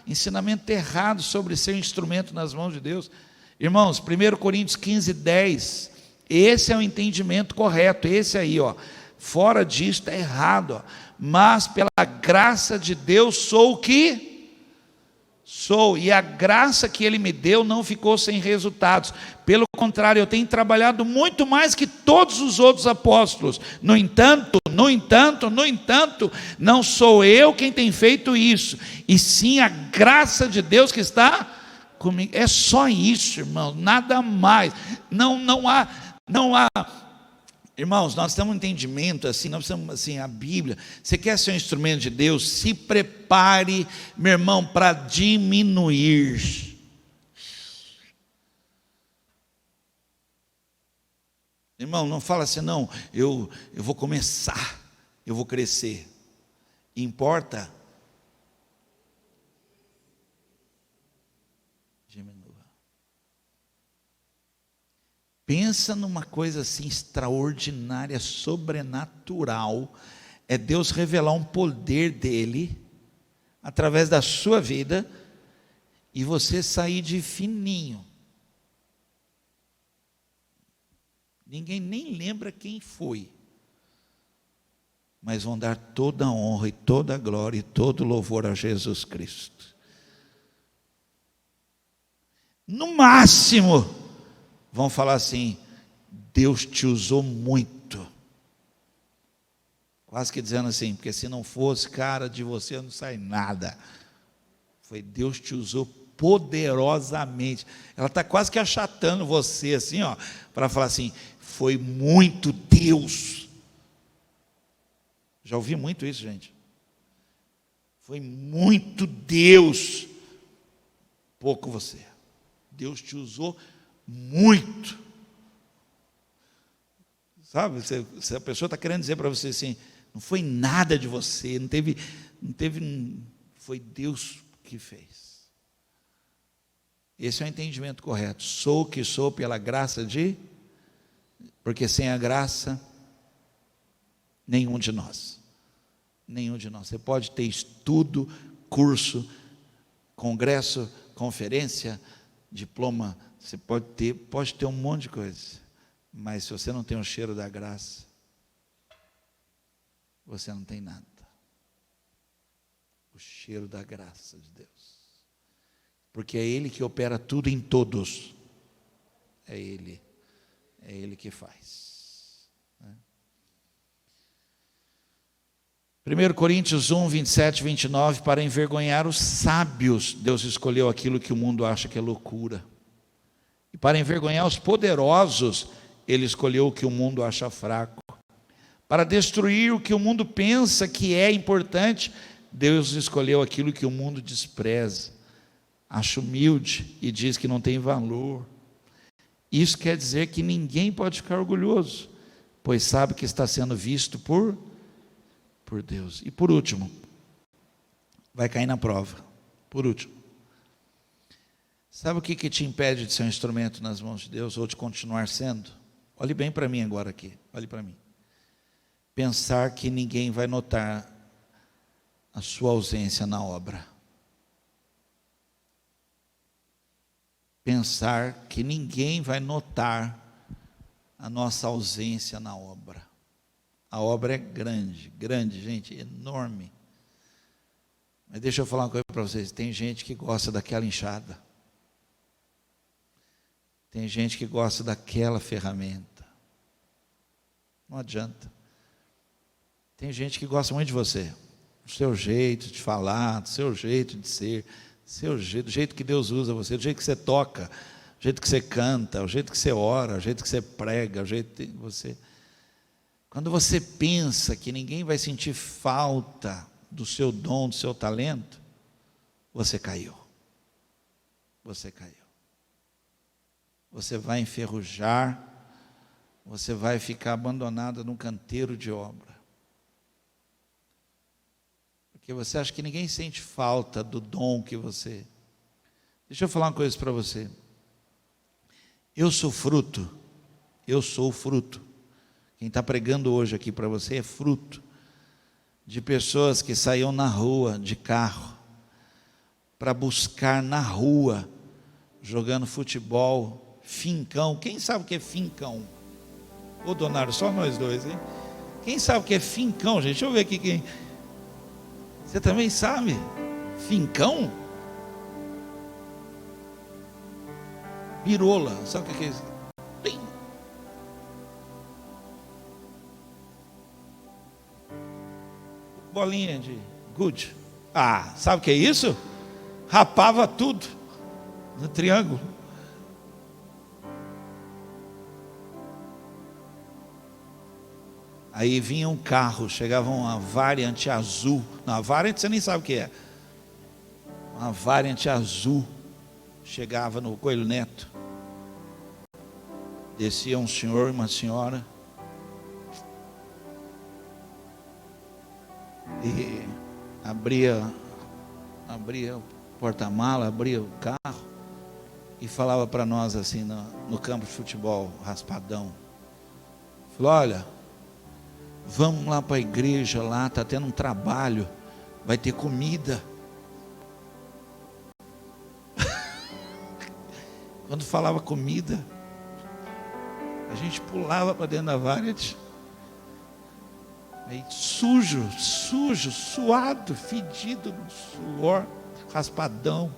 Speaker 1: ensinamento errado sobre ser um instrumento nas mãos de Deus. Irmãos, 1 Coríntios 15:10, esse é o entendimento correto, esse aí, ó. Fora disso está errado, ó. Mas pela graça de Deus sou o que sou, e a graça que Ele me deu não ficou sem resultados, pelo contrário, eu tenho trabalhado muito mais que todos os outros apóstolos. No entanto, não sou eu quem tem feito isso, e sim a graça de Deus que está comigo. É só isso, irmão, nada mais. Não há. Irmãos, nós temos um entendimento assim, nós precisamos assim, a Bíblia. Você quer ser um instrumento de Deus? Se prepare, meu irmão, para diminuir. Irmão, não fala assim, não, eu vou começar, eu vou crescer. Importa? Diminua. Pensa numa coisa assim extraordinária, sobrenatural. É Deus revelar um poder dele através da sua vida e você sair de fininho. Ninguém nem lembra quem foi, mas vão dar toda a honra e toda a glória e todo o louvor a Jesus Cristo. No máximo, vão falar assim, Deus te usou muito. Quase que dizendo assim, porque se não fosse, cara, de você não sai nada. Foi Deus te usou poderosamente. Ela está quase que achatando você assim, ó, para falar assim, foi muito Deus. Já ouvi muito isso, gente. Foi muito Deus, pouco você. Deus te usou muito. Sabe, se a pessoa está querendo dizer para você assim, não foi nada de você, foi Deus que fez. Esse é o entendimento correto. Sou o que sou pela graça porque sem a graça, nenhum de nós. Você pode ter estudo, curso, congresso, conferência, diploma, você pode ter um monte de coisa, mas se você não tem o cheiro da graça, você não tem nada. O cheiro da graça de Deus, porque é Ele que opera tudo em todos, é Ele que faz, né? 1 Coríntios 1, 27, 29, para envergonhar os sábios, Deus escolheu aquilo que o mundo acha que é loucura, e para envergonhar os poderosos, Ele escolheu o que o mundo acha fraco, para destruir o que o mundo pensa que é importante, Deus escolheu aquilo que o mundo despreza, acha humilde e diz que não tem valor. Isso quer dizer que ninguém pode ficar orgulhoso, pois sabe que está sendo visto por Deus. E por último, vai cair na prova. Por último, sabe o que te impede de ser um instrumento nas mãos de Deus, ou de continuar sendo? Olhe bem para mim agora aqui, olhe para mim. Pensar que ninguém vai notar a sua ausência na obra. Pensar que ninguém vai notar a nossa ausência na obra. A obra é grande, gente, enorme. Mas deixa eu falar uma coisa para vocês, tem gente que gosta daquela enxada. Tem gente que gosta daquela ferramenta. Não adianta. Tem gente que gosta muito de você, do seu jeito de falar, do seu jeito de ser, do jeito que Deus usa você, do jeito que você toca, do jeito que você canta, do jeito que você ora, do jeito que você prega, do jeito que você... Quando você pensa que ninguém vai sentir falta do seu dom, do seu talento, você caiu. Você caiu. Você vai enferrujar, você vai ficar abandonada num canteiro de obra. Porque você acha que ninguém sente falta do dom que você... Deixa eu falar uma coisa para você. Eu sou fruto. Quem está pregando hoje aqui para você é fruto de pessoas que saíam na rua de carro para buscar na rua, jogando futebol, fincão. Quem sabe o que é fincão? Ô Donário, só nós dois, hein? Quem sabe o que é fincão, gente? Deixa eu ver aqui quem... Você também sabe? Fincão? Birola, sabe o que é isso? Bem... Bolinha de gude. Ah, sabe o que é isso? Rapava tudo no triângulo. Aí vinha um carro, chegava uma Variant azul. Não, a Variant você nem sabe o que é. Uma Variant azul. Chegava no Coelho Neto. Descia um senhor e uma senhora. E abria o porta-mala, abria o carro e falava para nós assim no campo de futebol, raspadão. Falou: olha, vamos lá para a igreja, lá está tendo um trabalho, vai ter comida. Quando falava comida, a gente pulava para dentro da Variant, aí sujo, suado, fedido, suor, raspadão.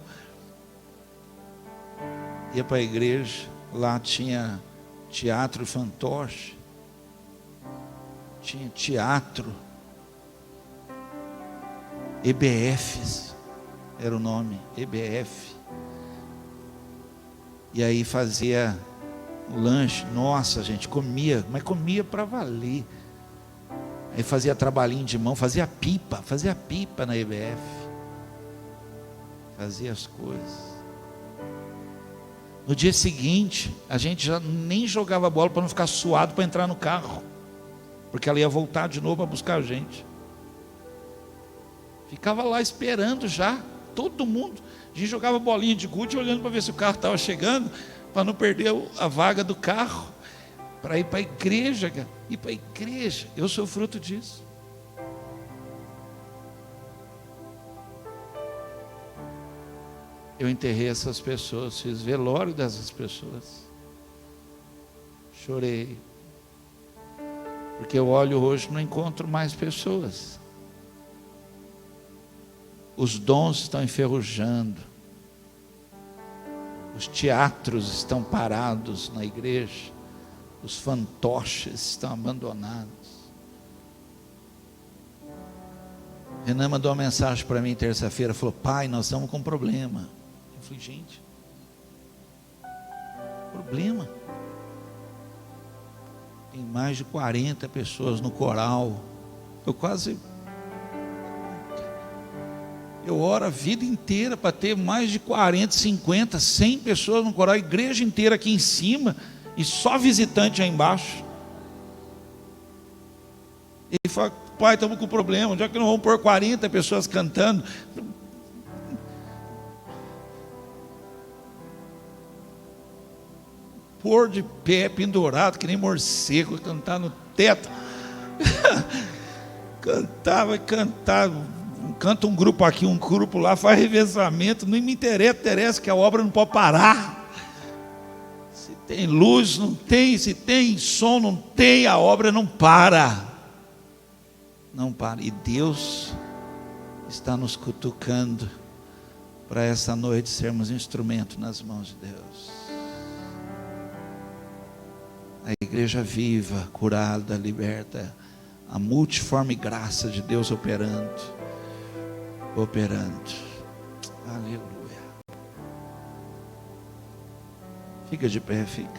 Speaker 1: Ia para a igreja, lá tinha teatro fantoche, tinha teatro, EBFs, era o nome, EBF. E aí fazia o lanche, nossa gente, comia, mas comia para valer. Aí fazia trabalhinho de mão, fazia pipa na EBF. Fazia as coisas. No dia seguinte, a gente já nem jogava bola para não ficar suado para entrar no carro, porque ela ia voltar de novo para buscar a gente. Ficava lá esperando já, todo mundo. A gente jogava bolinha de gude olhando para ver se o carro estava chegando, para não perder a vaga do carro, para ir para a igreja, ir para a igreja. Eu sou fruto disso. Eu enterrei essas pessoas, fiz velório dessas pessoas. Chorei. Porque eu olho hoje e não encontro mais pessoas. Os dons estão enferrujando. Os teatros estão parados na igreja. Os fantoches estão abandonados. Renan mandou uma mensagem para mim terça-feira. Falou: pai, nós estamos com um problema. Eu falei: gente, problema? Tem mais de 40 pessoas no coral. Eu oro a vida inteira para ter mais de 40, 50, 100 pessoas no coral, a igreja inteira aqui em cima e só visitante aí embaixo. Ele fala: pai, estamos com problema, onde é que nós vamos pôr 40 pessoas cantando? Pôr de pé, pendurado, que nem morcego, cantar no teto. Cantava. Canta um grupo aqui, um grupo lá, faz revezamento, não me interessa que a obra não pode parar. Se tem luz, não tem, se tem som, não tem, a obra não para. Não para. E Deus está nos cutucando para essa noite sermos instrumento nas mãos de Deus. A igreja viva, curada, liberta, a multiforme graça de Deus operando. Aleluia. Fica de pé, fica.